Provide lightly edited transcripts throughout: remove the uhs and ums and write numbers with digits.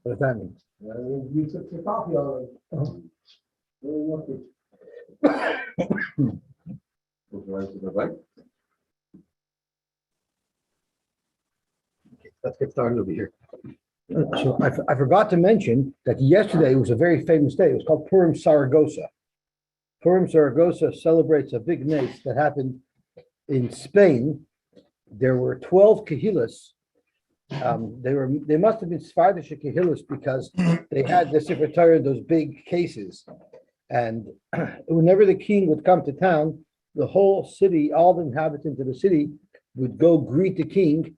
What does that mean? You took your coffee already. Really lucky. Goes right to the right. Let's get started over here. So I forgot to mention that yesterday was a very famous day. It was called Purim Saragossa. Purim Saragossa celebrates a big nace that happened in Spain. There were 12 kahillas. They must have been Sephardic kahillas because they had the Sefer Torah, those big cases. And whenever the king would come to town, the whole city, all the inhabitants of the city, would go greet the king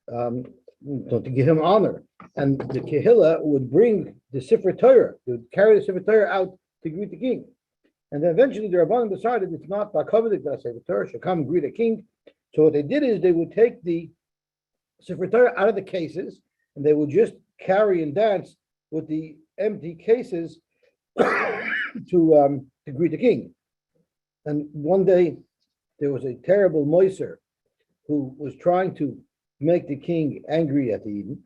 to give him honor. And the Kehillah would bring the Sefer Torah, they would carry the Sefer Torah out to greet the king. And then eventually the Rabbanim decided it's not Bakavidik that Sefer Torah should come and greet a king. So what they did is they would take the Sefer Torah out of the cases and they would just carry and dance with the empty cases to greet the king. And one day there was a terrible moiser who was trying to make the king angry at the Eden.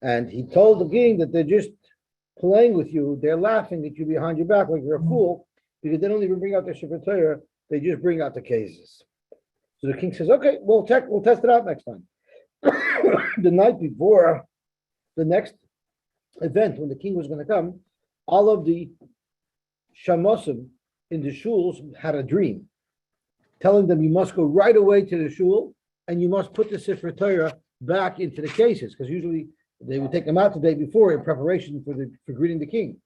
And he told the king that they're just playing with you. They're laughing at you behind your back like you're a fool because they don't even bring out their Sefer Torah. They just bring out the cases. So the king says, okay, we'll test it out next time. The night before the next event, when the king was going to come, all of the shamosim in the shuls had a dream telling them you must go right away to the shul and you must put the Sefer Torah back into the cases, because usually they would take them out the day before in preparation for greeting the king.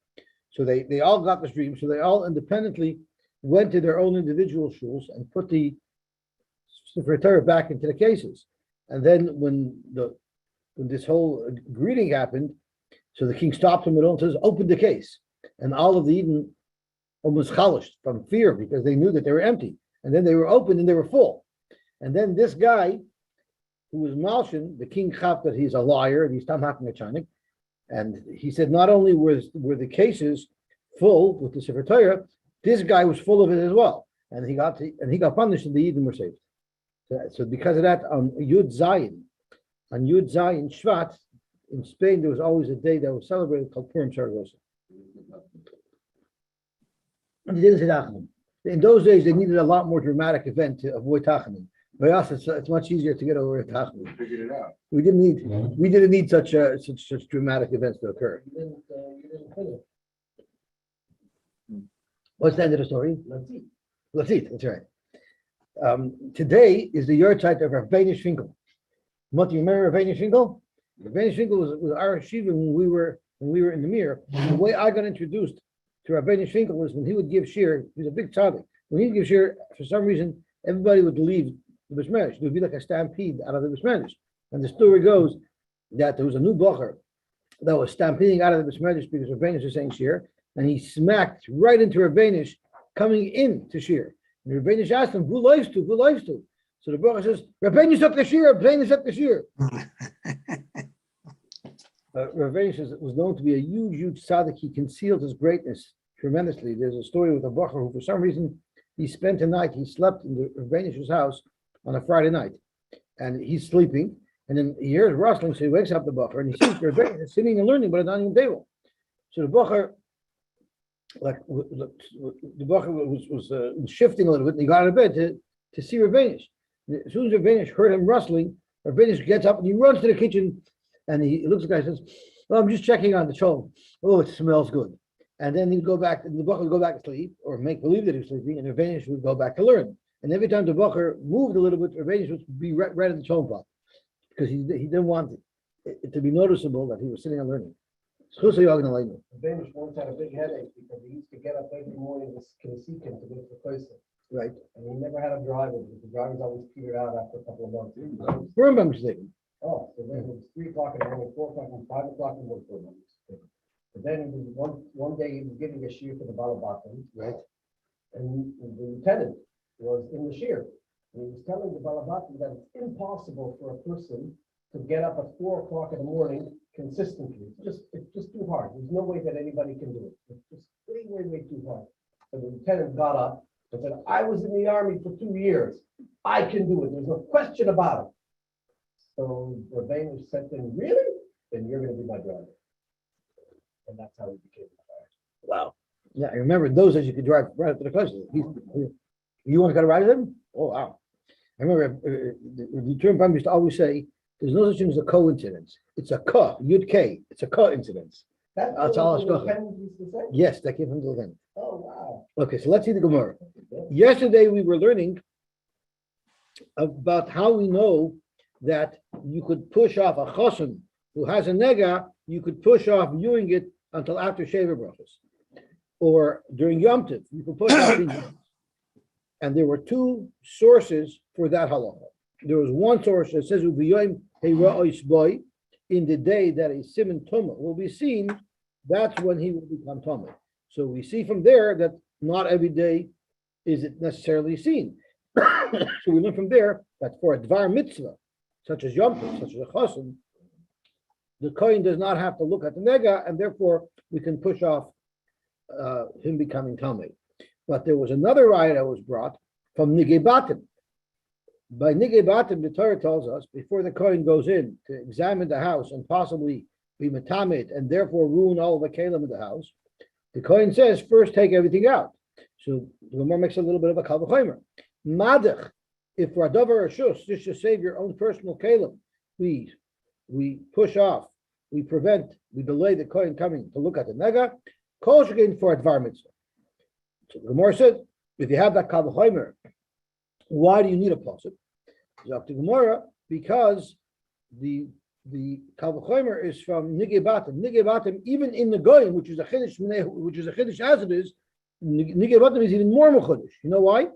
So they all got this dream. So they all independently went to their own individual shuls and put the Sefer Torah back into the cases. And then when this whole greeting happened, so the king stopped in the middle and says, "Open the case." And all of the Eden almost chalished from fear because they knew that they were empty. And then they were open and they were full. And then this guy, who was Malshin, the king thought that he's a liar and he's Tamhakim Chanik. And he said not only were the cases full with the Sefer Torah, this guy was full of it as well. And he got punished and the Eden were saved. So because of that, on Yud Zayin Shvat, in Spain, there was always a day that was celebrated called Purim Saragossa. In those days, they needed a lot more dramatic event to avoid Tachanim. By us, it's much easier to get over Tachanim. We figured it out. We didn't need such dramatic events to occur. You didn't finish. What's the end of the story? Let's eat. That's right. Today is the yahrzeit of Rabbeinu Finkel. What do you remember Rabbeinu Finkel? Rabbeinu Finkel was our yeshiva when we were in the Mir. The way I got introduced to Rabbeinu Finkel was when he would give shir. He was a big tzaddik. When he would give shir, for some reason, everybody would leave the Bismedish. There would be like a stampede out of the Bismedish. And the story goes that there was a new bocher that was stampeding out of the Bismedish because Rabbeinu was saying shir, and he smacked right into Rabbeinu coming in to shir. And Rabbeinu asked him, "Who lives to? Who lives to?" So the bocher says, "Rabbeinu up the shir. Rabbeinu up the shir." Rabbeinu was known to be a huge tzaddik. He concealed his greatness tremendously. There's a story with a bocher who, for some reason, he spent a night. He slept in the Rabbeinu's house on a Friday night, and he's sleeping, and then he hears rustling, so he wakes up the bocher, and he sees Rabbeinu sitting and learning, but not even table. So the bocher, was shifting a little bit, and he got out of bed to see Rabbeinu. As soon as Rabbeinu heard him rustling, Rabbeinu gets up and he runs to the kitchen, and he looks at the guy and says, "Well, I'm just checking on the cholent. Oh, it smells good." And then he'd go back, and the bocher would go back to sleep, or make believe that he was sleeping, and Rabbeinu would go back to learn. And every time the bocher moved a little bit, Rabbeinu would be right in the cholent pot, because he didn't want it to be noticeable that he was sitting and learning. Rabbeinu once had a big headache because he used to get up every morning with Kinesikin to go to the place. Right. And he never had a driver because the drivers always petered out after a couple of months. Rambam mistaken. Oh, so then it was 3 o'clock in the morning, 4 o'clock, and 5 o'clock in the morning. But then one day he was giving a shear for the Balabatim, Right. and the lieutenant was in the shear. And he was telling the Balabatim that it's impossible for a person to get up at 4 o'clock in the morning consistently. It's just too hard. There's no way that anybody can do it. It's just way too hard. So the lieutenant got up and said, "I was in the army for 2 years. I can do it. There's no question about it." So Rabbeinu said to him, "Really? Then you're going to be my driver." and that's how he became the fire. Wow. Yeah, I remember in those days you could drive right up to the question. You want to go to ride with him? Oh, wow. I remember the term Pam used to always say, there's no such thing as a coincidence. It's a yud K. It's a coincidence. That's all what I the spoke. lieutenant used to say? Yes, that came from the then. Oh, wow. Okay, so let's see the Gemara. Yesterday we were learning about how we know that you could push off a chosen who has a nega, you could push off viewing it until after Sheva Brachos. Or during Yom Tov, you could push off these. And there were two sources for that halacha. There was one source that says, in the day that a simon tumah will be seen, that's when he will become tumah. So we see from there that not every day is it necessarily seen. So we learn from there that for a dvar mitzvah, such as Yom Tov, such as a chosen, the kohen does not have to look at the nega, and therefore we can push off him becoming tumah. But there was another raya that was brought from Nigei Batim. By Nigei Batim, the Torah tells us, before the Kohen goes in to examine the house and possibly be metamed and therefore ruin all of the kalim in the house, the Kohen says, first take everything out. So the Gemara makes a little bit of a kal v'chomer. Madach, if for a davar reshus, just to save your own personal kalim, we push off, we prevent, we delay the Kohen coming to look at the nega, kol shekein for a dvar mitzvah. So the Gemara said, if you have that kal v'chomer, why do you need a pasuk? It's up to Gemara, because the kal v'chomer is from Nigei Batim. Nigei Batim, even in the goyim, which is a chiddush as it is, Nigei Batim is even more mechuddish. You know why?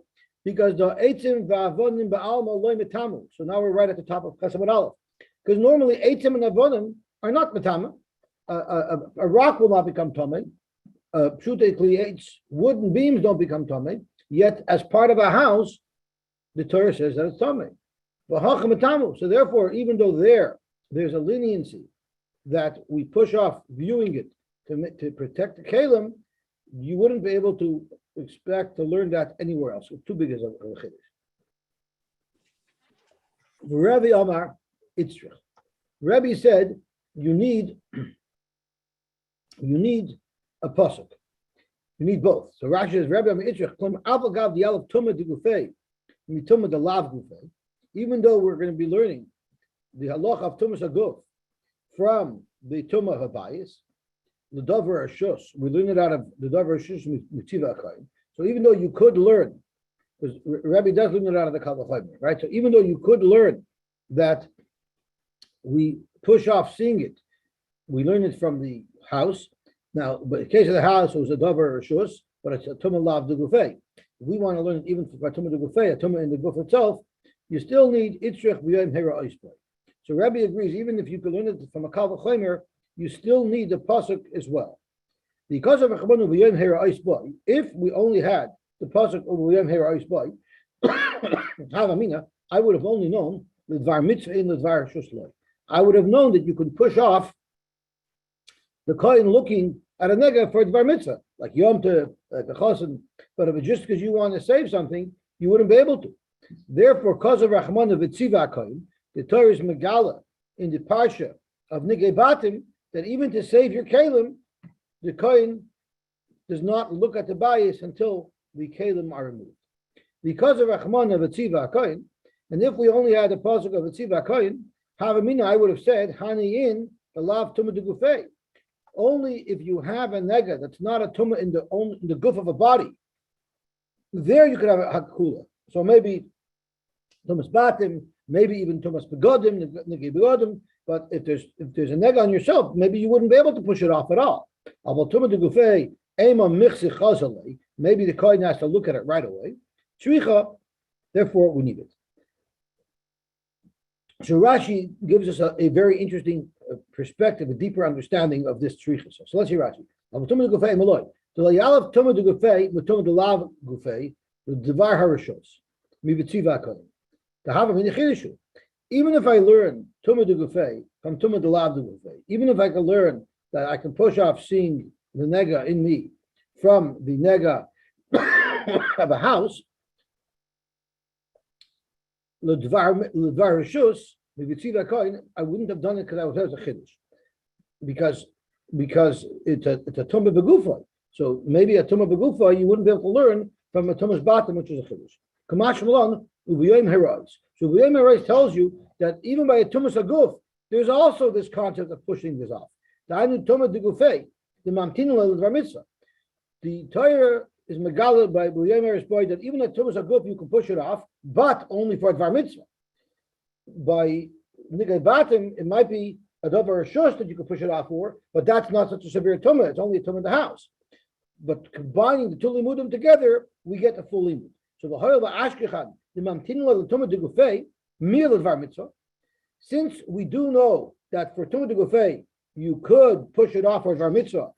Because the eitzim va'avonim ba'alma loy metamu. So now we're right at the top of Chesed Aleph. Because normally eitzim and avonim are not metama. A rock will not become tamei. Wooden beams don't become tamei. Yet, as part of a house, the Torah says that it's tamei. So therefore, even though there's a leniency that we push off viewing it to protect the kalim, you wouldn't be able to expect to learn that anywhere else. It's too big as a chiddush. Rabbi Amar Itzrich. Rabbi said you need a pasuk. You need both. So Rashi says Rabbi Amar Itzrich klam avagav dialav tumah digufei mituma delav gufei. Even though we're going to be learning the halacha of tumas aguf from the tumah habayis, the davar ashus, we learn it out of the davar ashus mitiva akayim. So even though you could learn, because Rabbi does learn it out of the kal v'chomer, right? So even though you could learn that we push off seeing it, we learn it from the house. Now, but in the case of the house, it was a davar ashus, but it's a tumah lav de gufei. If we want to learn it even for tumah de gufei, a tumah in the guf itself, you still need itzrich b'yom hera oisplay. So Rabbi agrees, even if you could learn it from a kal v'chomer, you still need the pasuk as well. Because of Rechabanu b'yom hera oisplay, if we only had the pasuk of b'yom hera oisplay, havamina, I would have only known the dvar mitzvah in the dvar shusloi. I would have known that you could push off the kohen looking at a nega for dvar mitzvah, like Yom Tov, like a chosen. But if it's just because you want to save something, you wouldn't be able to. Therefore, because of Rachmana v'tziva kohen, the Torah is megala in the parsha of Nigei Batim that even to save your kalim, the kohen does not look at the bias until the kalim are removed. Because of Rachmana v'tziva kohen, and if we only had the pasuk of v'tziva kohen, havamina, I would have said hani in the lav tumah de gufei. Only if you have a nega that's not a tumah in the guf of a body, there you could have a hakula. So maybe tumas batim, maybe even tumas begodim, negi begodim. But if there's a nega on yourself, maybe you wouldn't be able to push it off at all. Tumah de gufei ema michsi chazalei. Maybe the kohen has to look at it right away. Shricha, therefore we need it. So Rashi gives us a very interesting perspective, a deeper understanding of this shricha. So let's hear Rashi. Tumah de gufei maloi. The layalav tumah de gufei, tumah de lav gufei, the devar harishos, mivitziva kohen. To have a minachidishu. Even if I learn tumah de gufei from tumah de lav de gufei, even if I can learn that I can push off seeing the nega in me from the nega of a house, l'dvar rishus, mivitziva kohen, I wouldn't have done it because I was a chiddush. Because because it's a tumah begufa. So maybe a tumah begufa you wouldn't be able to learn from a tumah's bottom, which is a chiddush. Kamash malon ubiyim herois. So ubiyim herois tells you that even by a tumah's aguf, there's also this concept of pushing this off. The anu tumah degufei, the mamtinu levar mitzvah. The Torah is megaled by ubiyim herois boy that even a tumah's aguf you can push it off, but only for dvar mitzvah. By nigay batim, it might be a davar rishus that you can push it off for, but that's not such a severe tumah. It's only a tumah in the house. But combining the two limudim together, we get a full limud. So the hoyel va'ashkechan the mamtinu tumah degufei mir ledvar mitzvah. Since we do know that for tumah degufei you could push it off for dvar mitzvah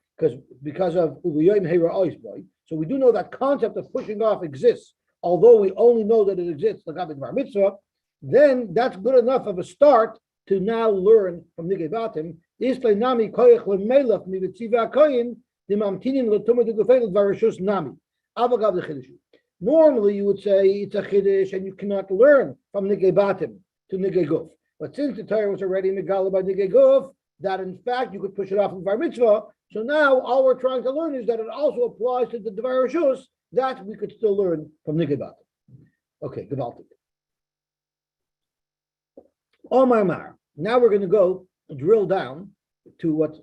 because of uviyoyim heira oisboy. So we do know that concept of pushing off exists, although we only know that it exists like dvar mitzvah. Then that's good enough of a start to now learn from Nigei Batim. Nami koyach lemelach mivetziva koyin the mamtinin letumah degufei ledvar rishus nami. Avagav the chiddush. Normally you would say it's a chiddush and you cannot learn from Nigei Batim to Nigei Guf. But since the Torah was already megala by Nigei Guf, that in fact you could push it off in Dvar Mitzvah. So now all we're trying to learn is that it also applies to the Dvar Rishus that we could still learn from Nigei Batim. Okay, gewaltig. Omar Mar. Now we're going to go drill down to what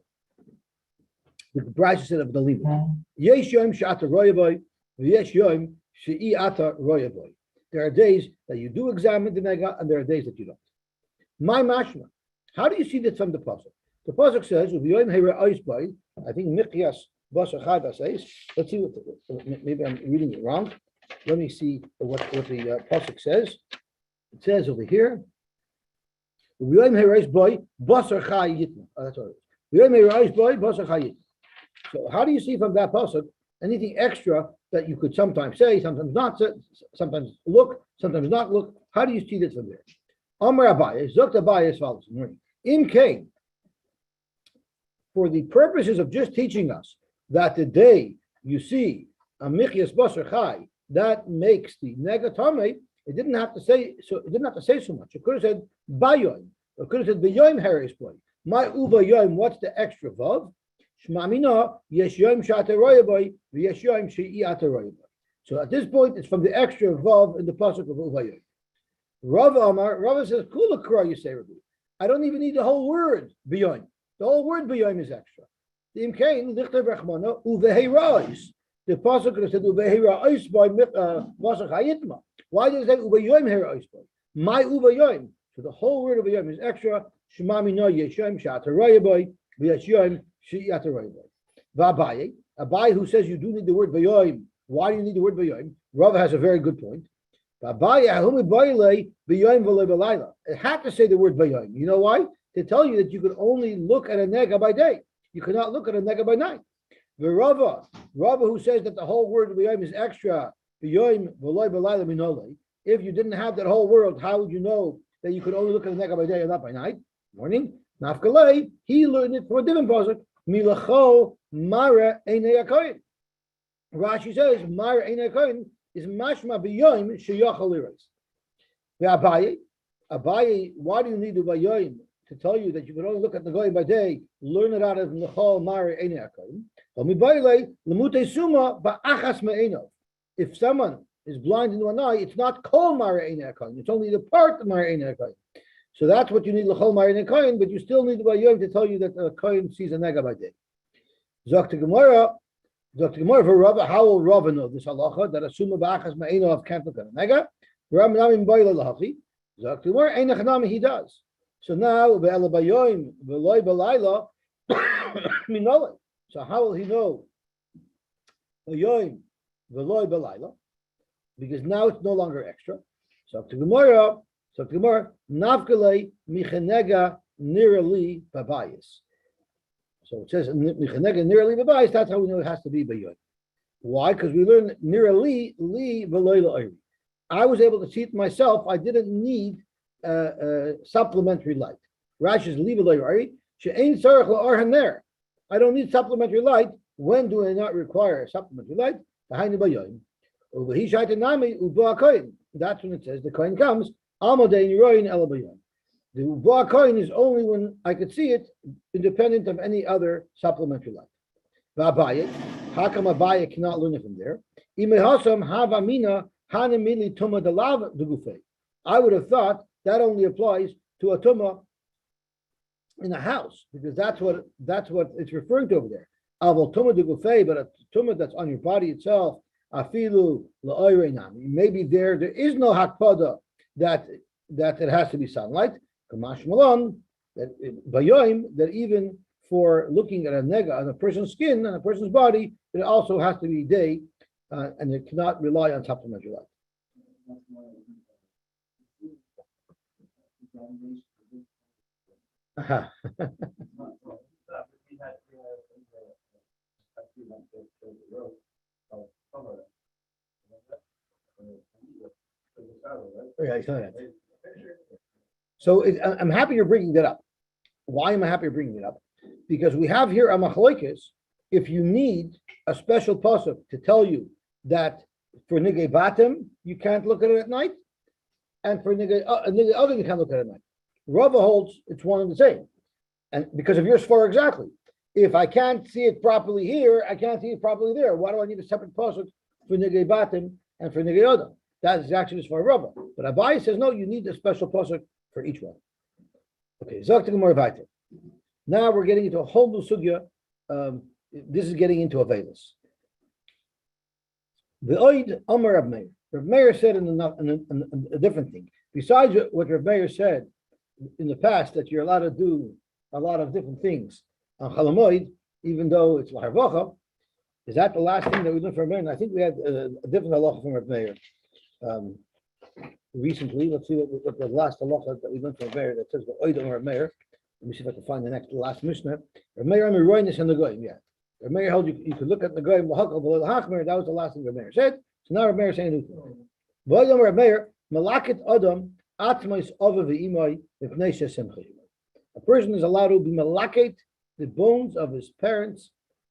the Brisa said of the limud. Yesh yom she'ata roya boy, v'yesh yom she'i ata roya boy. There are days that you do examine the nega, and there are days that you don't. My mashma. How do you see this from the pasuk? The pasuk says, "V'yom heira ois boy." I think Mikyas basar chada says. Let's see what. Maybe I'm reading it wrong. Let me see what the pasuk says. It says over here. V'yom heira ois boy basar chayitna. That's all. V'yom heira ois boy basar chayitna. So how do you see from that pasuk anything extra that you could sometimes say, sometimes not say, sometimes look, sometimes not look? How do you see this from there? Amar Abaye, Zokt Abaye as follows. In Cain, for the purposes of just teaching us that the day you see a Mikyas Basar Chai, that makes the negatame, it didn't have to say so. It didn't have to say so much. It could have said Bayoim. It could have said Bayoim Harris boy. My Uva Yoim. What's the extra vav? Shmamina Yesh Yoim Shata Roya boy. Yesh Yoim Shei Ata Roya boy. So at this point, it's from the extra vav in the pasuk of Uva Yoim. Rav Amar, Rav says, Kula Kra, you say, Rabbi. I don't even need the whole word, B'yoim. The whole word, B'yoim, is extra. The Imkain, Lichter Brachmana, Uveherais. The pasuk could have said, Uveherais by Vasach Hayitma. Why did it say, Uveyoim Herais by? My Uveyoim. So the whole word of B'yoim is extra. Shemami no Yeshoim, Shataraya by, V'yeshoim, Shi'ataraya by. V'abaye, Abaye who says you do need the word B'yoim. Why do you need the word B'yoim? Rav has a very good point. It had to say the word bayom. You know why? To tell you that you could only look at a nega by day. You could not look at a nega by night. The Rava who says that the whole word bayom is extra. If you didn't have that whole word, how would you know that you could only look at a nega by day and not by night? Morning. Nafkalei, he learned it from a different pasuk. Milacho mara einei akoyin. Rashi says mara einei akoyin is mashma b'yoim sheyachal liros. Abaye, why do you need the bayoim to tell you that you can only look at the goyim by day? Learn it out of nechol mari einei akoyim. Lemutei suma ba'achas me'enov. If someone is blind in one eye, it's not kol mari einei akoyim. It's only the part of mari einei akoyim. So that's what you need lechol mari einei akoyim, but you still need the bayoim to tell you that a koyim sees a nega by day. Zok Gemara. Dr. Gemara for Rava, how will Rava know this halacha that assume ba'achas ma'enov can't look at a nega? Ram namim boile lahachi. Dr. Gemara einach nami he does. So now be'ela bayoim ve'loy belayla minolay. So how will he know bayoim ve'loy belayla? Because now it's no longer extra. So Dr. Gemara nafkalei michenega nirali babayis. So it says nearly the that's how we know it has to be bayod. Why? Because we learn nearly li v'loy. I was able to see it myself. I didn't need supplementary light. Rashi's li v'loy. She'ein tzarich la'arhan there. I don't need supplementary light. When do I not require supplementary light? Behind the bayodim. Uvehi shaitanami uba koyin. That's when it says the koyin comes. Almodein royin el bayodim. The Uba coin is only when I could see it, independent of any other supplementary light. V'abaye, how come Abaye cannot learn it from there? Imehasam havamina hanamili tuma delav degufei. I would have thought that only applies to a tuma in a house, because that's what it's referring to over there. Aval tuma degufei, but a tuma that's on your body itself, afilu la'oyreinam. Maybe there is no hakpada that it has to be sunlight. Kamash malon that bayoim, that even for looking at a nega on a person's skin and a person's body, it also has to be day, and it cannot rely on supplementary light. Yeah, I saw that. So I'm happy you're bringing that up. Why am I happy you're bringing it up? Because we have here a machlokes. If you need a special pasuk to tell you that for nigei batim you can't look at it at night, and for nigei other you can't look at it at night. Rava holds it's one and the same, and because of your svar exactly. If I can't see it properly here, I can't see it properly there. Why do I need a separate pasuk for nigei batim and for nigei other? That is actually for Rava. But Abai says no, you need a special pasuk for each one. Okay, now we're getting into a whole new sugya. This is getting into Avelis. The Oid Amar Rav Meir. Rav Meir said in a different thing. Besides what Rav Meir said in the past, that you're allowed to do a lot of different things on Chalamoid, even though it's Laharvacha, is that the last thing that we learned from Rav Meir? And I think we had a different halacha from Rav Meir recently. Let's see what the last halacha that we learned from Rav Meir that says the Oid Amar Rav Meir. Let me see if I can find the last Mishnah. Rav Meir Amir Roinis and the Goyim, yeah. Rav Meir held you could look at the Goyim, that was the last thing Rav Meir said. So now Rav Meir is saying a new thing. Rav Meir, Malakit Adam, Atmais Ava V'imai, V'pnei Shesem. A person is allowed to be Malakit, the bones of his parents,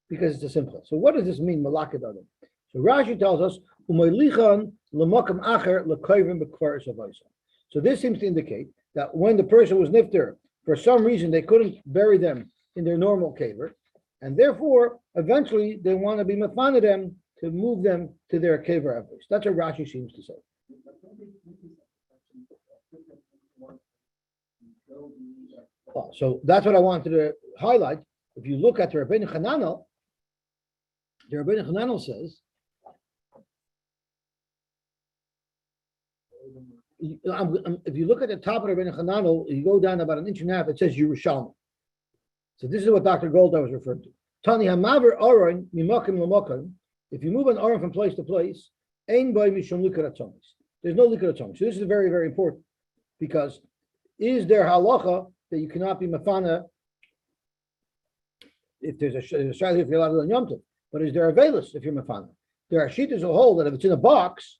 because it's a simcha. So what does this mean, Malakit Adam? So Rashi tells us, Umaylichan L'makam Acher L'koivim B'kvar Savaisa. So this seems to indicate that when the person was nifter, for some reason they couldn't bury them in their normal caver, and therefore eventually they want to be mafana them to move them to their caver avos. That's what Rashi seems to say. So that's what I wanted to highlight. If you look at the Rabbeinu Chananel says, if you look at the top of Rabbeinu Chananel, you go down about an inch and a half, it says Yerushalmi. So this is what Dr. Goldar was referring to. Tani hamaver aron mimakim lamakim. If you move an aron from place to place, ein by mishum likar atzomis. There's no likar atzomis. So this is very, very important, because is there halacha that you cannot be mafana if there's a shayla if you're allowed to learn Yom Tov? But is there a velus if you're mafana? There are shittas who hold that if it's in a box,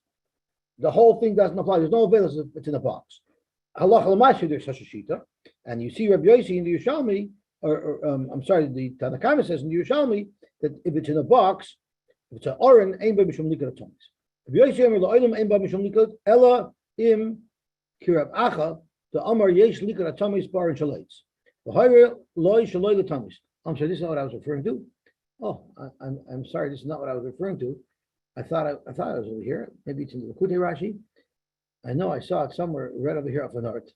the whole thing doesn't apply. There's no velus if it's in a box. Halacha l'mashu, there's such a shita, and you see Rabbi Yosy in the Yerushalmi. The Tanakama says in the Yerushalmi that if it's in a box, if it's an oren, ein ba mishum likar atomis. Rabbi Yosy Amar la'olam ein ba mishum likar ela im kirab acha the amar yesh likar atomis bar and shalaitz. V'hayre loy shaloi l'atomis. I'm sorry, this is not what I was referring to. Oh, I'm sorry, this is not what I was referring to. I thought I was over here. Maybe it's in the Likutei Rashi. I know I saw it somewhere right over here off an art,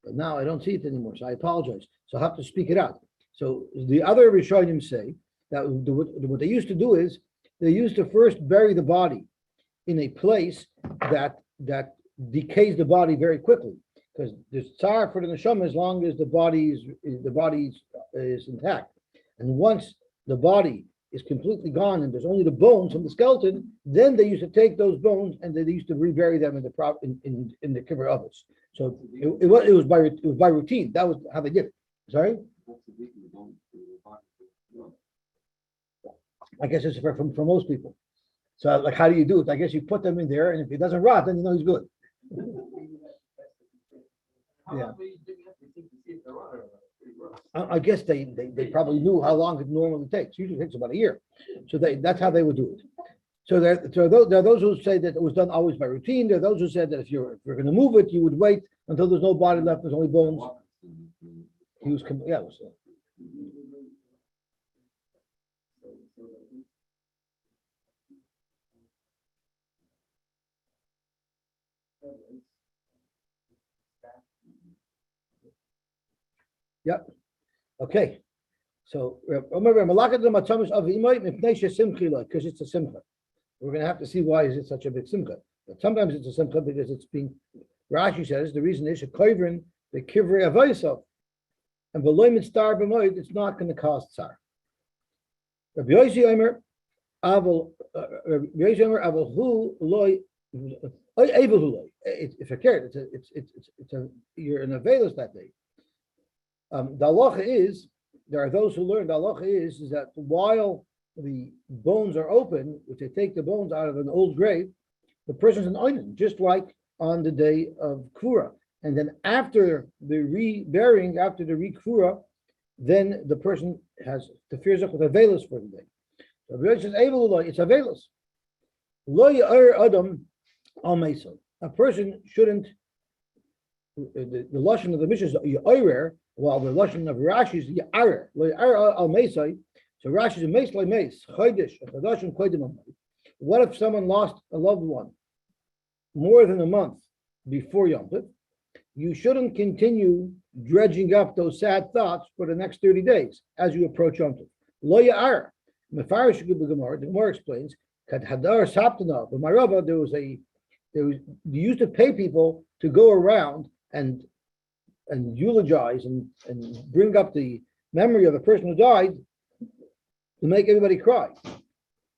but now I don't see it anymore. So I apologize. So I'll have to speak it out. So the other Rishonim say that what they used to do is they used to first bury the body in a place that decays the body very quickly, because there's tzar for the neshama as long as the body is intact, and once the body is completely gone and there's only the bones from the skeleton, then they used to take those bones and they used to rebury them in the kibbur others. So it was by routine. That was how they did it. Sorry. I guess it's for most people. So like, how do you do it? I guess you put them in there, and if it doesn't rot, then you know he's good. Yeah. I guess they probably knew how long it normally takes. Usually it takes about a year. So that's how they would do it. So there are those who say that it was done always by routine. There are those who said that if you're going to move it, you would wait until there's no body left, there's only bones, He was, yeah, it was, yeah, okay. So, remember, because it's a simcha. We're going to have to see why is it such a big simcha. But sometimes it's a simcha because it's being, Rashi says, the reason is a koivrin, the kivrei avoisov. And below mitzvah b'moed, it's not going to cause tsar. Rabbi Yosy Omer, aval hu loy, able hu loy. It's a carrot. It's a you're in a veilus that day. The halacha is there are those who learn the halacha is that while the bones are open, if they take the bones out of an old grave, the person's an oinen, just like on the day of Kvura. And then after the re-burying, after the re-Kvura, then the person has the fearzach with a veilus for the day. So Rabbi says, it's a veilus. Lo ya'ar adam al meisa. A person shouldn't, the lashon of the Mishnah is ya'arer, while the lashon of Rashi is ya'arer. Lo ya'ar al meisa. So Rashi is a meis like meis, chodesh, chadashim kodim. What if someone lost a loved one more than a month before Yom Tov? You shouldn't continue dredging up those sad thoughts for the next 30 days as you approach Yom Tov. Lo ya'ar. Mefarish the Gemara explains, Kad hadar saptana, but Marava, they used to pay people to go around and eulogize and bring up the memory of the person who died to make everybody cry.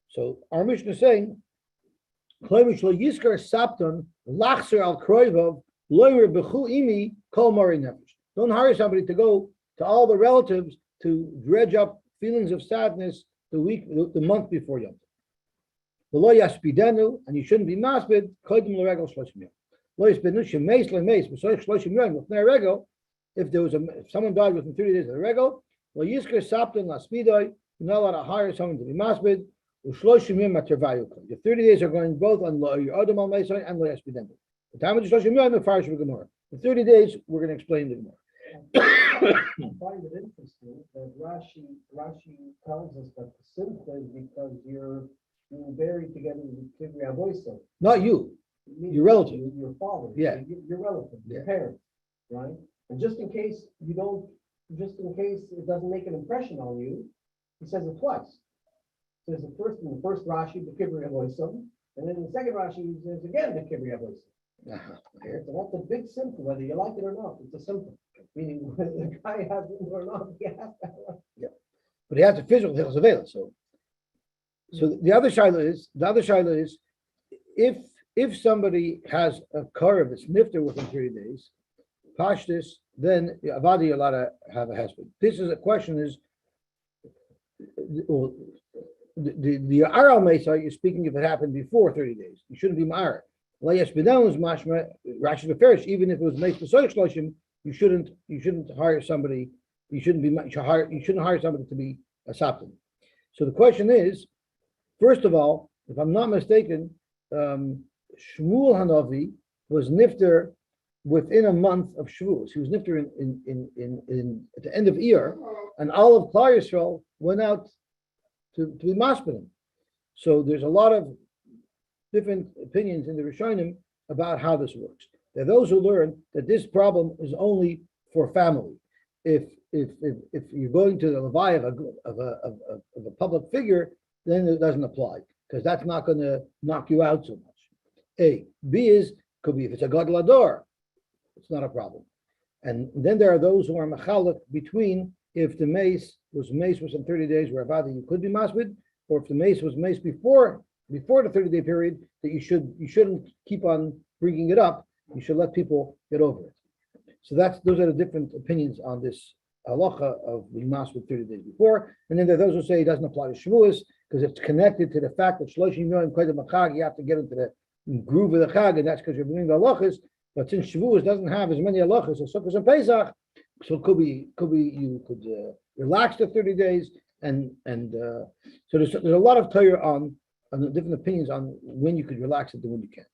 So our Mishnah is saying, don't hire somebody to go to all the relatives to dredge up feelings of sadness the month before Yom Tov. And you shouldn't be maspid. If someone died within 30 days of the regal, you're not allowed to hire someone to be maspid. The 30 days are going both on your Adam al Meisai and Lo Yaspidenu. The time of the 30 days, we're going to explain the Gemara. I find it interesting that Rashi tells us that the simcha is because you're being buried together with Kivrei Avoisa. Not you, your relative. Your father. Yeah. Your relative, your parents, right? And just in case it doesn't make an impression on you, he says it twice. He says it first in the first Rashi, the Kivrei Avoisa, and then in the second Rashi, he says again the Kivrei Avoisa. So that's a big symptom, whether you like it or not. It's a symptom. Meaning whether the guy has it or not, he has to have it. Yeah. But he has a physical available. So the other shaila is if somebody has a car that's nifter within 30 days, pashtus, then avadi you're allowed to have a husband. This is a question is the Aral Mesa, you're speaking if it happened before 30 days. You shouldn't be ma'ar. Layas b'dam is mashma, Rashi beferish, even if it was meis b'soich shloshim, you shouldn't hire somebody, you shouldn't hire somebody to be a sapton. So the question is, first of all, if I'm not mistaken, Shmuel Hanavi was nifter within a month of Shavuos. He was nifter in at the end of Iyar, and all of Klal Yisrael went out to be maspenim. So there's a lot of different opinions in the Rishonim about how this works. There are those who learn that this problem is only for family. If you're going to the levai of a public figure, then it doesn't apply because that's not going to knock you out so much. A. B could be if it's a gadol hador, it's not a problem. And then there are those who are machalik between if the mace was in 30 days where avadi you could be masbid, or if the mace was mace before the 30-day period, that you shouldn't keep on bringing it up. You should let people get over it. So those are the different opinions on this halacha of being masbid 30 days before. And then there are those who say it doesn't apply to Shavuos because it's connected to the fact that Shloshim Yom Kodem HaChag, you have to get into the groove of the Chag, and that's because you're doing the halachas. But since Shavuos doesn't have as many halachas as Sukkot and Pesach, so it could be you could relax the 30 days, and so there's a lot of Torah on the different opinions on when you could relax it and when you can't.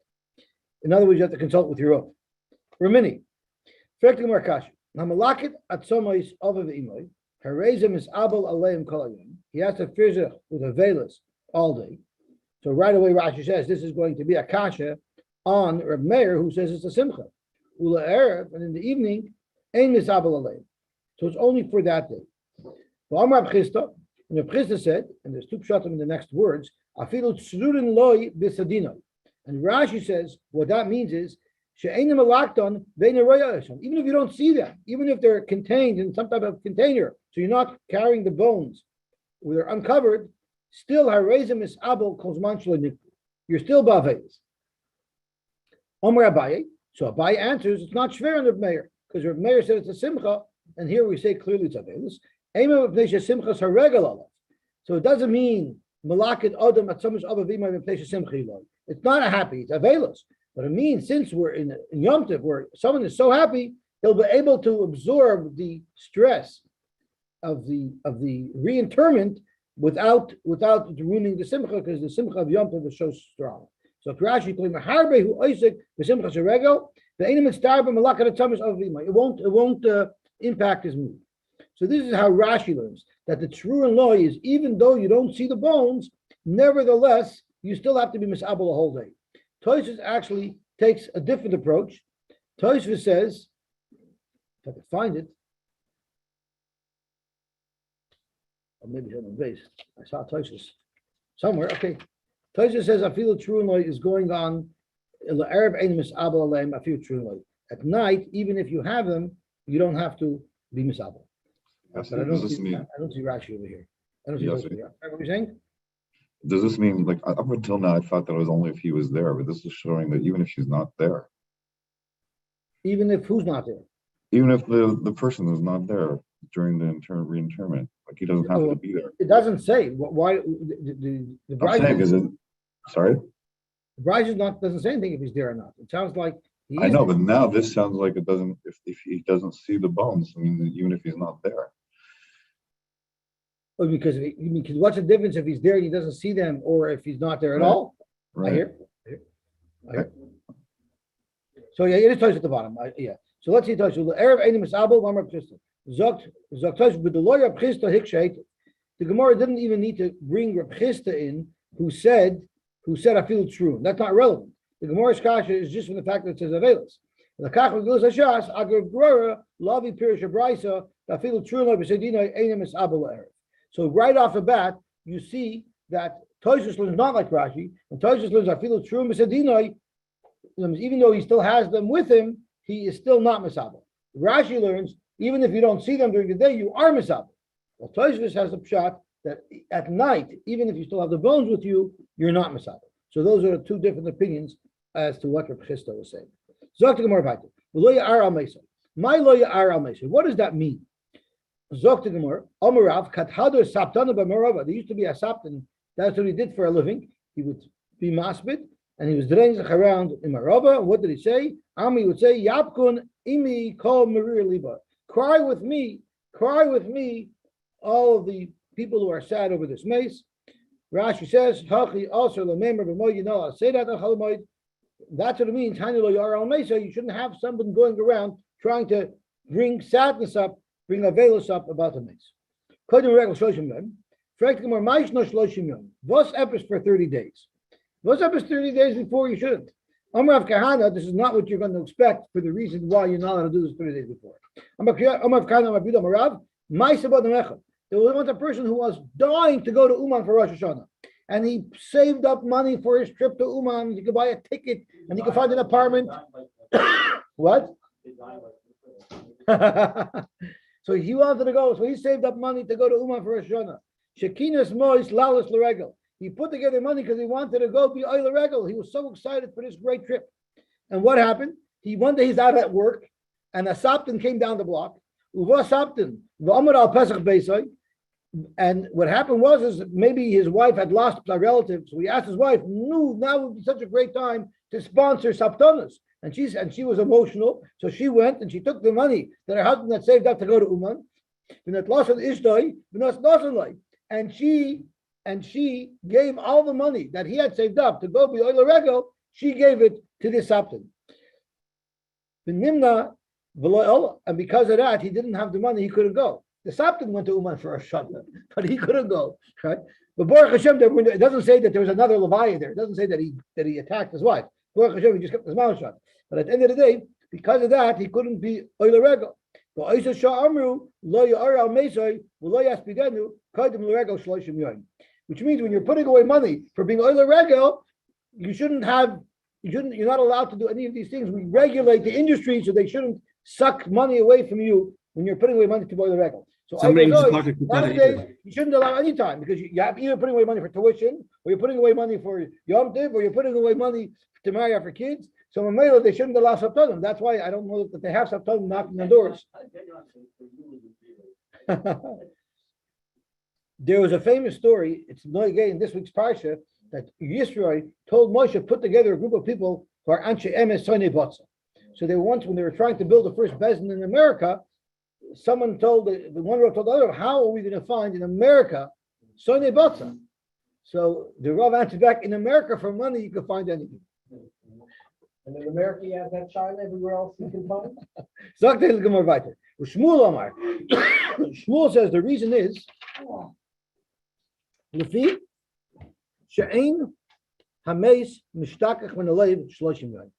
In other words, you have to consult with your own. Ramini, Fracting Markash. Namalakit atzomais avav imoy. Harezim is abel aleim kolayim. He has to fizeh with a velas all day. So right away Rashi says this is going to be a kasha on Reb Meir, who says it's a simcha. Ula erev, and in the evening, ein misabel aleim. So it's only for that day. And Reb Chisda said, and there's two pshatim in the next words, afilu tzrurin loy bisadino. And Rashi says what that means is she'enim alakton ve'in aroyashon. Even if you don't see them, even if they're contained in some type of container, so you're not carrying the bones, they're uncovered. Still, harezim is abel kozman shlo. You're still baveis. Omer Abaye. So Abaye answers, it's not shver on Reb Meir, because Reb Meir said it's a simcha, and here we say clearly it's avelis. So it doesn't mean malakit adam at some simcha. It's not a happy, it's avelis. But it means since we're in Yom Tov, where someone is so happy, he'll be able to absorb the stress of the reinterment without ruining the simcha, because the simcha of Yom Tov is so strong. So Rashi claims harbe who oisik b'simcha sheregel the enim mitzdarbe malakit at tamis avima. It won't impact his mood. So this is how Rashi learns that the true and law is even though you don't see the bones, nevertheless you still have to be misabel the whole day. Tosfos actually takes a different approach. Tosfos says, if I could find it, or maybe it's on the base. I saw Tosfos somewhere. Okay, Tosfos says I feel the true and law is going on. At night, even if you have them, you don't have to be misabel. Yes, But I does don't this see mean, Rashi over here. I don't see Yes, Rashi over here. What are you saying? does this mean, like, up until now, I thought that it was only if he was there, but this is showing that even if she's not there, Even if who's not there? even if the person is not there during the reinterment, like he doesn't have to be there. It doesn't say why the I'm bride. saying, is it, sorry? The bride is not doesn't say anything if he's there or not. It sounds like he I is know, there. but now this sounds like it doesn't, if he doesn't see the bones, I mean, even if he's not there. Oh, because what's the difference if he's there and he doesn't see them, or if he's not there at Right. all? I Right. hear. So yeah, it is touched at the bottom. Yeah. So let's see touch. Erev Einim Misabel Vamar Pchista. Zogt touch with the lawyer Pchista Hiksheit. The Gemara didn't even need to bring Reb Chisda in, who said I feel true. That's not relevant. The Gemara's kasha is just from the fact that it says avelis. The kach v'gilus hashas agar grora lavi pirish abraisa I feel true lo b'sedina einim misabel erev. So right off the bat, you see that Tosfos learns not like Rashi, and Tosfos learns I feel true b'sedina. Even though he still has them with him, he is still not misabel. Rashi learns even if you don't see them during the day, you are misabel. Well, Tosfos has a pshat that at night, even if you still have the bones with you, you're not misabel. So those are the two different opinions as to what Reb Chisda was saying. Zok Gemara Vayter. Loya ar al meisa. My loya ar al meisa. What does that mean? Zok Gemara. Amarav kathador saptana b'merava. There used to be a saptan. That's what he did for a living. He would be masbid, and he was draining around in Marava. What did he say? Ami would say, Yapkun imi kol merir liba. Cry with me, all of the people who are sad over this mace. Rashi says, Hachi also lemember b'moed yinah. Say that on Chalamoid. That's what it means. Hani lo yar al mesa. You shouldn't have someone going around trying to bring sadness up, bring avelus up about the mace. Kodim regel shloshim yom. Fragt gemar maish no shloshim yom. Vos epis for 30 days. Vos epis 30 days before you shouldn't. Amrav Kahana, this is not what you're going to expect for the reason why you're not allowed to do this 30 days before. Amrav Kahana, Amrav Amarav, Maisabod Nemechad. There was a person who was dying to go to Uman for Rosh Hashanah, and he saved up money for his trip to Uman. He could buy a ticket, and he could find an apartment. What? So he wanted to go, so he saved up money to go to Uman for Rosh Hashanah. Shekinas Mois Lalas L'Regel. He put together money because he wanted to go be Oil Regel. He was so excited for this great trip. And what happened? One day he's out at work, and a Sapton came down the block. Uva Sapton, V'amar al Pesach Beisai. And what happened is maybe his wife had lost a relative, so he asked his wife, "No, now would be such a great time to sponsor Saptonas." And she was emotional, so she went and she took the money that her husband had saved up to go to Uman, and she gave all the money that he had saved up to go be Oil Regel. She gave it to this Sapton. And because of that, he didn't have the money, he couldn't go. The Sapton went to Uman for a shana, but he couldn't go. Right? But Baruch Hashem, it doesn't say that there was another Levi there. It doesn't say that he attacked his wife. Baruch Hashem, he just kept his mouth shut. But at the end of the day, because of that, he couldn't be Oile Regel. Which means when you're putting away money for being Oile Regel, you're not allowed to do any of these things. We regulate the industry so they shouldn't suck money away from you when you're putting away money to Oile Regel. So nowadays, you shouldn't allow any time because you have either putting away money for tuition, or you're putting away money for Yom Tov, or you're putting away money to marry after kids. So Mamela, they shouldn't allow Saptanim. That's why I don't know that they have Saptanim knocking on doors. There was a famous story, it's not again in this week's Parsha, that Yisrael told Moshe put together a group of people who are Anshe Emes Sonei Botza. So when they were trying to build the first Bezdin in America, someone told the one Rav told the other, how are we going to find in America Sonei Botza? So the Rav answered back, in America for money you can find anything. And in America you have that China everywhere else you can find. Shmuel Omar. Shmuel says the reason is Lefi She'ein Hameis Mishtakach Menalev Shloshim Yom.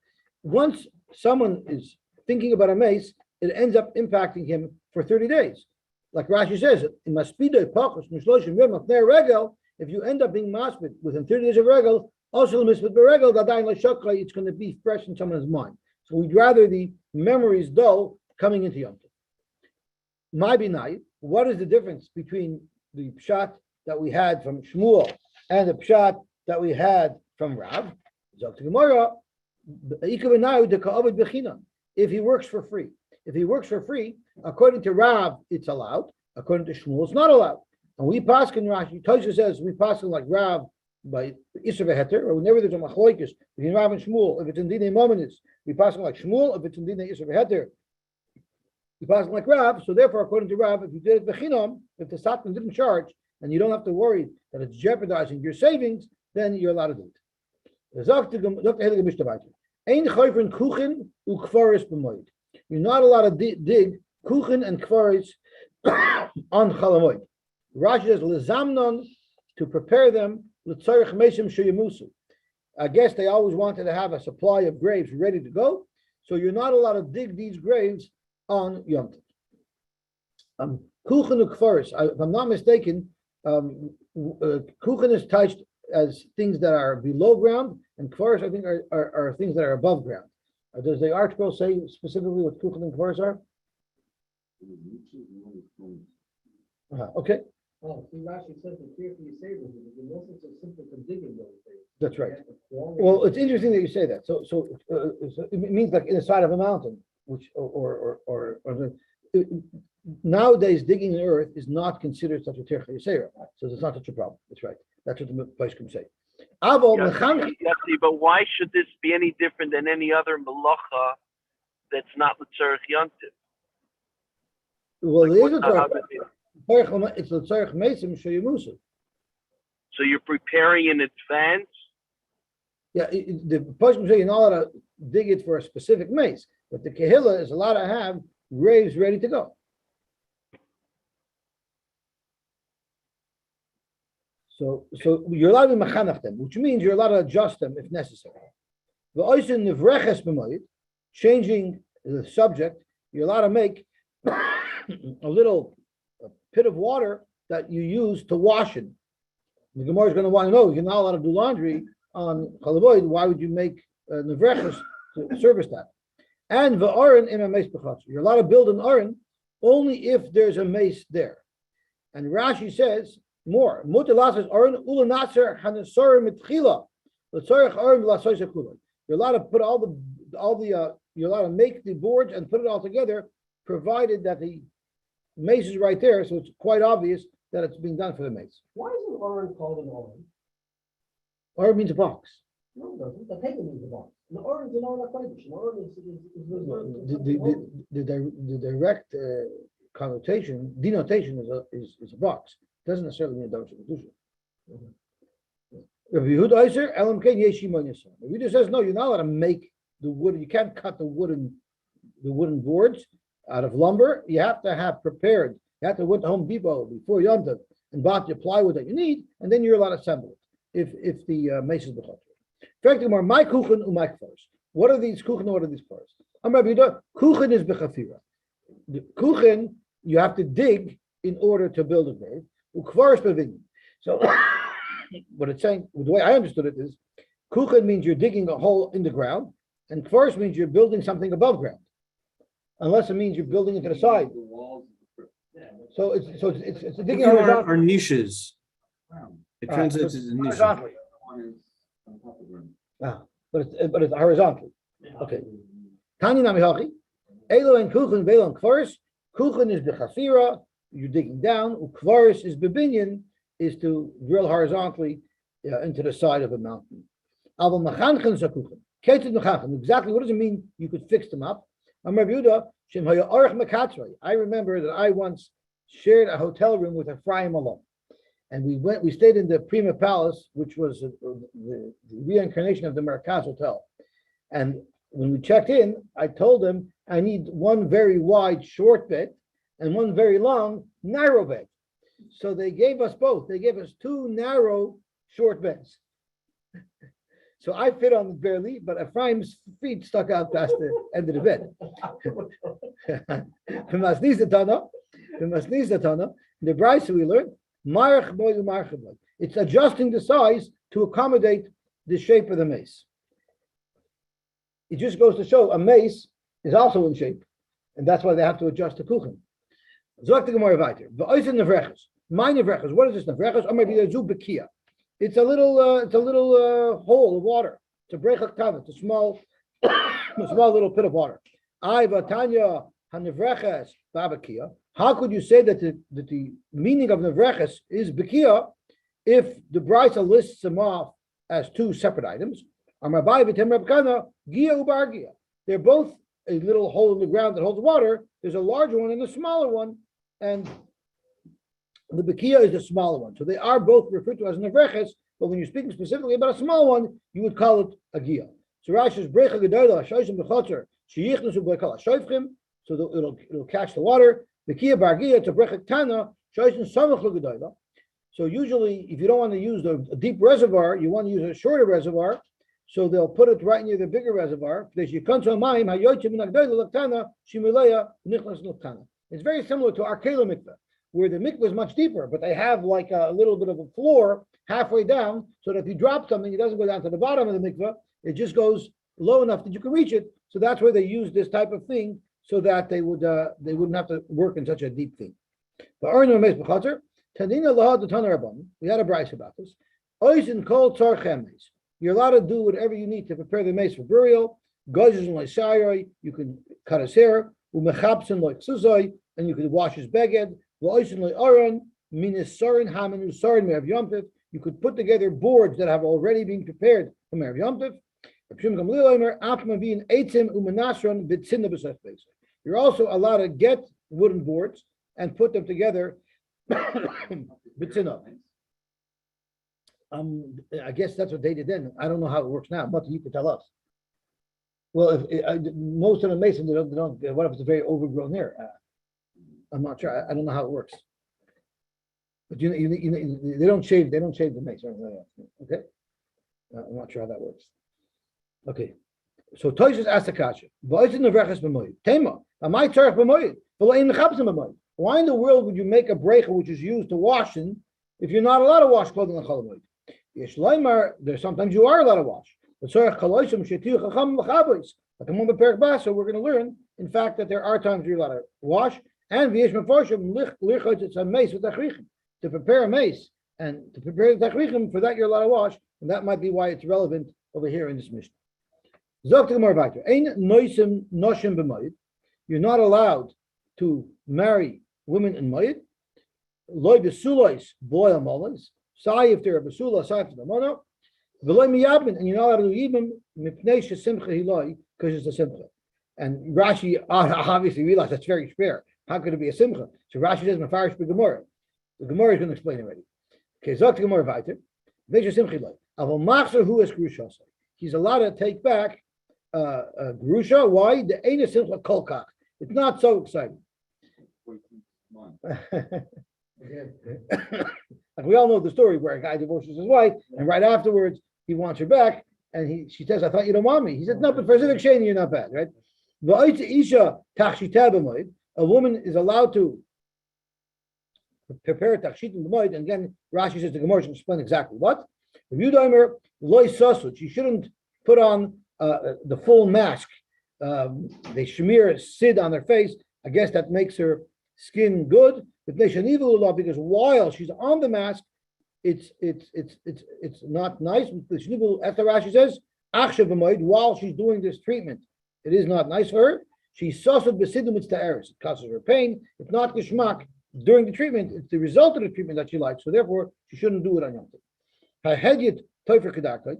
Once someone is thinking about a mace, it ends up impacting him for 30 days. Like Rashi says, in Maspidei Pachos Mishloshim Yom Afnei Regel, if you end up being maspid within 30 days of regel, also mispid beregel, it's going to be fresh in someone's mind. So we'd rather the memories dull coming into Yom Tov. My binai, what is the difference between the pshat that we had from Shmuel and the pshat that we had from Rav? If he works for free. If he works for free, according to Rav, it's allowed. According to Shmuel, it's not allowed. And we paskin Rashi, Tosha says we paskin like Rav by Isser V'Heter, or whenever there's a machloikis between Rav and Shmuel, if it's in Dinei Mominis, we paskin like Shmuel, if it's in Dinei Isser V'Heter, we paskin like Rav. So therefore, according to Rav, if you did it b'chinam, if the Satman didn't charge, and you don't have to worry that it's jeopardizing your savings, then you're allowed to do it. You're not allowed to dig kuchen and kvaris on Chalamoid. Rashi says lezamnon, to prepare them l'tzarich mesim sheyemusu. I guess they always wanted to have a supply of graves ready to go, so you're not allowed to dig these graves on Yom Tov. Kuchen and kvaris, if I'm not mistaken, kuchen is touched as things that are below ground, and kvaris I think are things that are above ground. Does the article say specifically what kuchen and kvaris are? Okay. Oh, see, Rashi says the fear for your savings, the message is simply from digging those things. That's right. Well, it's interesting that you say that. So it means like in the side of a mountain, which nowadays digging the earth is not considered such a tircha yisera. So it's not such a problem. That's right. That's what the place can say. But why should this be any different than any other malacha that's not l'tzarech yontiv? Well, it is a it's the tzarech mesim sheyemusu. So you're preparing in advance? Yeah, the person say you're not allowed to dig it for a specific mace, but the kehillah is allowed to have graves ready to go. So you're allowed to be machanach them, which means you're allowed to adjust them if necessary. Changing the subject, you're allowed to make a little pit of water that you use to wash in. The Gemara is going to want to know, you're not allowed to do laundry on Chalavoid, why would you make nevreches to service that? And v'aron im mace b'chatz. You're allowed to build an aron only if there's a mace there. And Rashi says more. You're allowed to put you're allowed to make the boards and put it all together, provided that the mace is right there, so it's quite obvious that it's being done for the mace. Why is an aron called an aron? Aron means a box. No, it doesn't. The paper means a box. An aron is an aron HaKodesh. An aron is The direct connotation, denotation is a box. It doesn't necessarily mean a double kedusha. Rabbi Yehuda Eiser, Elam Ken Yeshimon Yisrael. Rabbi Yehuda says no, you're not allowed to make the wood. You can't cut the wooden the wooden boards out of lumber, you have to have prepared. You have to went to Home Depot before Yom Tov and bought the plywood that you need, and then you're allowed to assemble it if the mace is bechater. Effectively, more my kuchen and my kfars. What are these kuchen? What are these kfars? Kuchen is bechafira. The kuchen you have to dig in order to build a grave. Ukvar is bevin. So what it's saying, the way I understood it is, kuchen means you're digging a hole in the ground, and kfars means you're building something above ground. Unless it means you're building it to the side. So it's digging Are niches. It translates so as niches. horizontally. But it's horizontally. Okay. Tani namihachi. Elo and kuchen velo and kvaris. Kuchen is the chafira. You're digging down. Kvaris is bebinyan, is to drill horizontally into the side of a mountain. Aval machanchen zakuchen. Ketzid machanchen. Exactly what does it mean? You could fix them up. I remember that I once shared a hotel room with Ephraim alone. And we stayed in the Prima Palace, which was the reincarnation of the Merkaz Hotel. And when we checked in, I told them I need one very wide short bed and one very long narrow bed. So they gave us both. They gave us two narrow short beds. So I fit on it barely, but Ephraim's feet stuck out past the end of the bed. The Bryce we learned, it's adjusting the size to accommodate the shape of the mace. It just goes to show a mace is also in shape, and that's why they have to adjust the kuchen. What is this nevrechus? It's a little hole of water. It's a brechak katan. It's a small little pit of water. How could you say that the meaning of nevreches is bekia if the Brisa lists them off as two separate items? They're both a little hole in the ground that holds water. There's a larger one and a smaller one, and the bekia is the smaller one. So they are both referred to as nevreches, but when you're speaking specifically about a small one, you would call it a gia. So Rashi's brecha gedola shoysim b'chotzer sheyichnusu b'kol hashoyfchim, so it'll catch the water. Bekia bar gia to brecha tana shoysim samach gedola. So usually, if you don't want to use a deep reservoir, you want to use a shorter reservoir. So they'll put it right near the bigger reservoir. It's very similar to our Kela mikveh, where the mikveh is much deeper, but they have like a little bit of a floor halfway down, so that if you drop something, it doesn't go down to the bottom of the mikveh. It just goes low enough that you can reach it. So that's where they use this type of thing, so that they wouldn't have to work in such a deep thing. We had a brace about this. You're allowed to do whatever you need to prepare the mace for burial. You can cut his hair, and you can wash his beged. You could put together boards that have already been prepared for Erev Yom Tov. You're also allowed to get wooden boards and put them together. I guess that's what they did then. I don't know how it works now. But you could tell us. Well, most of the masons, they don't. What if it's a very overgrown hair? I'm not sure. I don't know how it works. But you know, they don't shave. They don't shave the mace. Okay. I'm not sure how that works. Okay. So Toshis asked the kasha. Why in the world would you make a breaker which is used to wash in if you're not allowed to wash clothing on Chol Hamoed? There's sometimes you are allowed to wash. But so we're going to learn, in fact, that there are times you're allowed to wash. And to prepare a mace and to prepare the tachrichim, for that you're allowed to wash, and that might be why it's relevant over here in this mission. You're not allowed to marry women in Moed. Loy besulois boil molas. Say if they're a besula, say if they're mono. Veloy miyabin, and you're not allowed to do even mipnei shesimcha hiloi, because it's a simcha. And Rashi obviously realized that's very fair. How could it be a simcha? So Rashi says mafarish b'gemara. The Gemara is going to explain already. Okay, zok the Gemara weiter. Veisha simcha hiloi. Avol machzer hu es krushasai. He's allowed to take back Grusha. Why? The Eina Simcha Kolkach. It's not so exciting. Like we all know the story where a guy divorces his wife, and right afterwards he wants her back, and she says, "I thought you don't want me." He said, "No, but for civic shame, you're not bad, right?" A woman is allowed to prepare tachshit in the moed, and again, Rashi says the Gemara should explain exactly what. She shouldn't put on the full mask. They smear sid on their face. I guess that makes her skin good. Because while she's on the mask, it's not nice. After Rashi says, while she's doing this treatment, it is not nice for her. She's sasud besidim, it's the eris. It causes her pain. It's not geshmak during the treatment. It's the result of the treatment that she likes. So therefore, she shouldn't do it on Yom Tov. Hahedyet toifer kedarkai.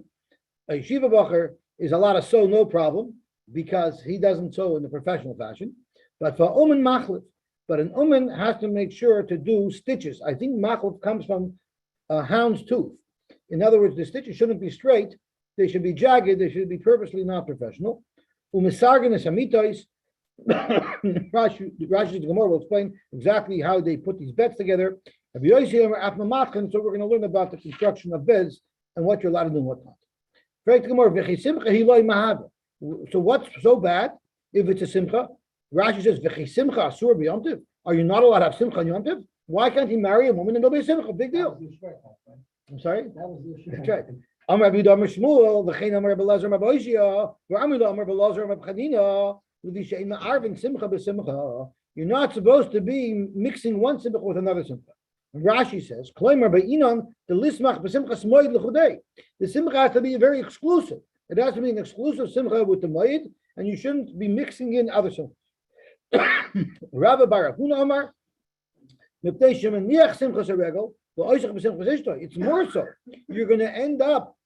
A yeshiva bacher is allowed to sew, no problem, because he doesn't sew in the professional fashion. But for umen machlif, but an umen has to make sure to do stitches. I think machlif comes from a hound's tooth. In other words, the stitches shouldn't be straight; they should be jagged. They should be purposely not professional. Umisargan is amitois. Rashi's Gemara will explain exactly how they put these beds together. So we're going to learn about the construction of beds and what you're allowed to do and what not. So what's so bad if it's a simcha? Rashi says, are you not allowed to have simcha on Yom Tov? Why can't he marry a woman and there'll be a simcha? Big deal. I'm sorry? That's right. Amar Rabbi Amar Shmuel, v'chein Amar Rabbi Elazar Amar Boishia, v'amar Amar Rabbi Elazar Amar Chadina, you're not supposed to be mixing one simcha with another simcha. Rashi says, the simcha has to be very exclusive. It has to be an exclusive simcha with the moed, and you shouldn't be mixing in other simchas. Rabbi Barakuna Amar, it's more so. You're going to end up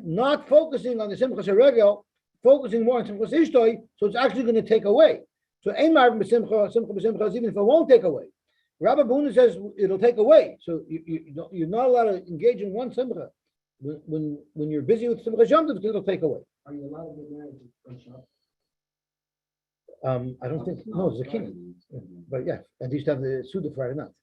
not focusing on the simchas haregel, focusing more on simchas ishtoi, so it's actually going to take away. So even if it won't take away. Rabbi Buna says it'll take away. So you're not allowed to engage in one simcha. When you're busy with simchas Yom Tov, it'll take away. Are you allowed to get married to shop? I don't think, no, it's a king. But yeah, and they used to have the Suda Friday night.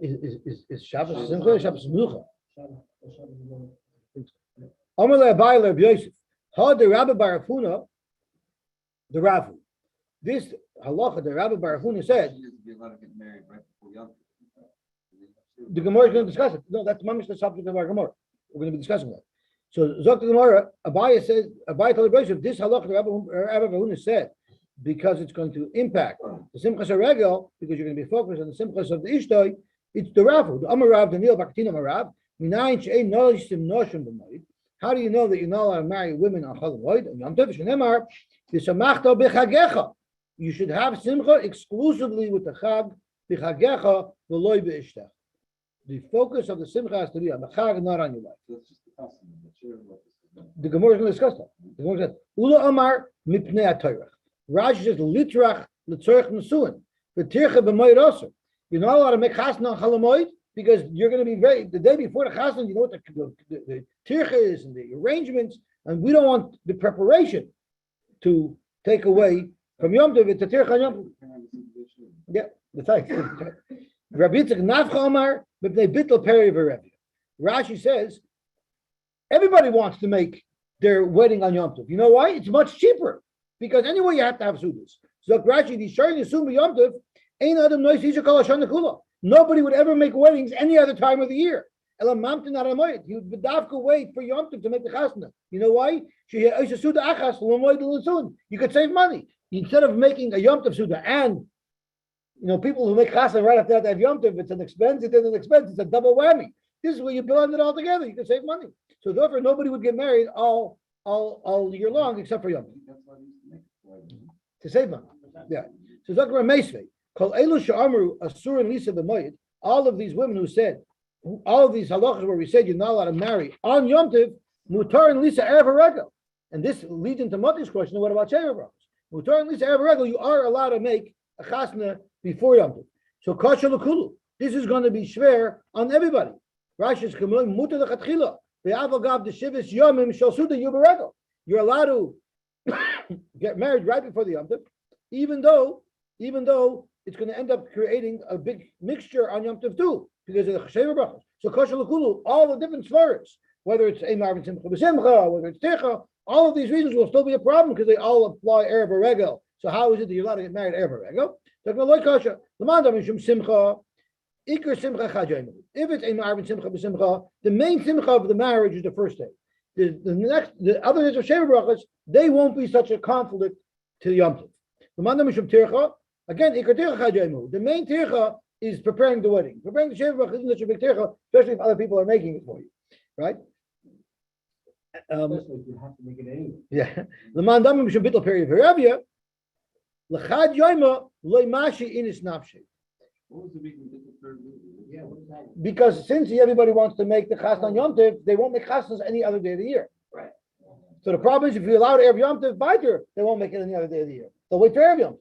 Is Shabbos simcha or Shabbos menucha? Amar le'abai le'Rabbi Yosef, ha the Rabbi Barafuna, the Ravu. This halacha, the Rabbi Barafuna said, the Gemara is going to discuss it. No, that's mamish the subject of our Gemara. We're going to be discussing that. So Zok the Gemara, Abaye says, Abaye told Rabbi Yosef, this halacha the Rabbi Barafuna said, because it's going to impact the simchas haregel, because you're going to be focused on the simchas of the ishtoi. It's the Ravu, the Amar Rav, the Nil Bakatin Amar Rav. How do you know that you're not allowed to marry women on Chol Moed and Yom Tov? Shneimar, v'samachta b'chagecha. You should have simcha exclusively with the chag b'chagecha v'loy b'ishtech. The focus of the simcha has to be on the chag, not on your life. The Gemara is going to discuss that. The Gemara says, Ula Amar mipnei ha'torach. Rashi says, litrach l'tzorech nesuin. V'tircha b'moed osur. You're not allowed to make chasna on Chol Moed because you're going to be the day before the chasna, you know what the tircha is and the arrangements, and we don't want the preparation to take away from Yom Tov. It's a tircha Yom Tov. Yeah, that's right. Rabbi Yitzchak Nafcha Amar b'pnei bittul peri v'revia. Rashi says everybody wants to make their wedding on Yom Tov. You know why? It's much cheaper because anyway you have to have sudas. So Rashi, the sharing assume Yom Tov. Nobody would ever make weddings any other time of the year. You would wait for Yom Tov to make the chasna. You know why? You could save money. Instead of making a Yom Tov Suda and people who make chasna right after that have Yom Tov, it's an expense, it's a double whammy. This is where you blend it all together. You can save money. So therefore nobody would get married all year long except for Yom Tov. To save money. Yeah. So Zakar Meisvei. All of these women who said, all of these halachas where we said you're not allowed to marry on Yom Tov, mutar and lisa erev haregel. And this leads into Mati's question, what about Sheva brothers? Mutar and lisa erev haregel, you are allowed to make a chasna before Yom Tov. So kasha l'kulu, this is going to be shver on everybody. Rashi is mutar lechatchila. You're allowed to get married right before the Yom Tov, even though it's going to end up creating a big mixture on Yom Tov too, because of the Cheshev brachos. So kosher l'kulu, all the different svaras, whether it's ein marvin simcha b'simcha, whether it's techa, all of these reasons will still be a problem because they all apply erev regel. So how is it that you're allowed to get married erev regel? If it's ein marvin simcha b'simcha, the main simcha of the marriage is the first day. The other days of Sheva brachas, they won't be such a conflict to Yom Tov. Again, the main tircha is preparing the wedding. Preparing the Sheva brachas isn't such a big tircha, especially if other people are making it for you, right? Especially if you have to make it anyway. Yeah. L'man damim mishum bittul period v'ravia, l'chad yoyma loy mashi inis nafshi. What was the reason for the third movie? Yeah, what is that? Because since everybody wants to make the chasna on Yom Tov, they won't make chasnas any other day of the year. Right. So the problem is, if you allow Erev Yom Tov biter, they won't make it any other day of the year. They'll wait for Erev Yom Tov.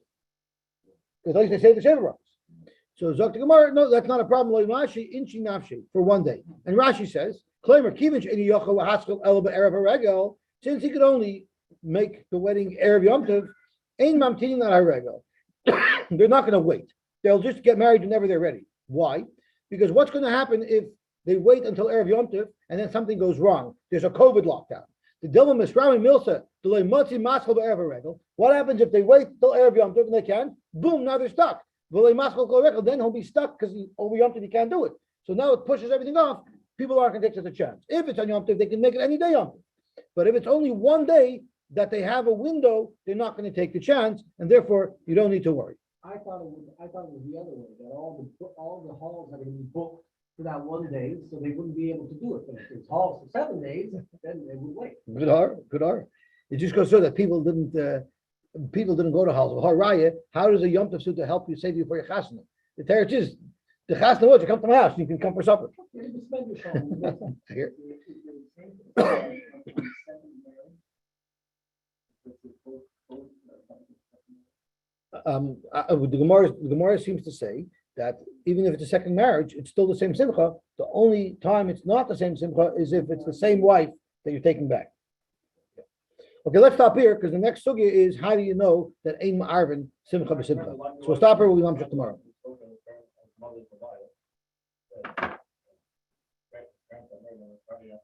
Because at least they say the Sheva brachos. So Zok the Gemara, no, that's not a problem. Loy mashi inchi nafshi for one day. And Rashi says, Klemer kivin she'eni yochel lahaskel ela be'erev haregel, since he could only make the wedding Erev Yom Tov, ein mamtinin al haregel. They're not going to wait. They'll just get married whenever they're ready. Why? Because what's going to happen if they wait until Erev Yom Tov and then something goes wrong? There's a COVID lockdown. The Dilma Misrami Milsa, delay Motzi Maskal Erev Regel. What happens if they wait till Erev Yom Tov and they can? Boom, now they're stuck. Then he'll be stuck because over Yom Tov he can't do it. So now it pushes everything off. People aren't going to take such a chance. If it's on Yom Tov, they can make it any day Yom Tov. But if it's only one day that they have a window, they're not going to take the chance, and therefore you don't need to worry. I thought it was the other way, that all the halls are going to be booked for that one day, so they wouldn't be able to do it. But if it's halls for 7 days, then they would wait. Good art. It just goes so that people didn't go to halls. How does a Yom Tov suit to help you, save you for your chasna? The teretz is the chasna was you come to my house, you can come for supper. You can spend your time. Here. The Gemara seems to say that even if it's a second marriage, it's still the same simcha. The only time it's not the same simcha is if it's the same wife that you're taking back. Okay, let's stop here because the next sugya is how do you know that ein ma'arvin simcha b'simcha? So we'll stop here. We'll be on tomorrow.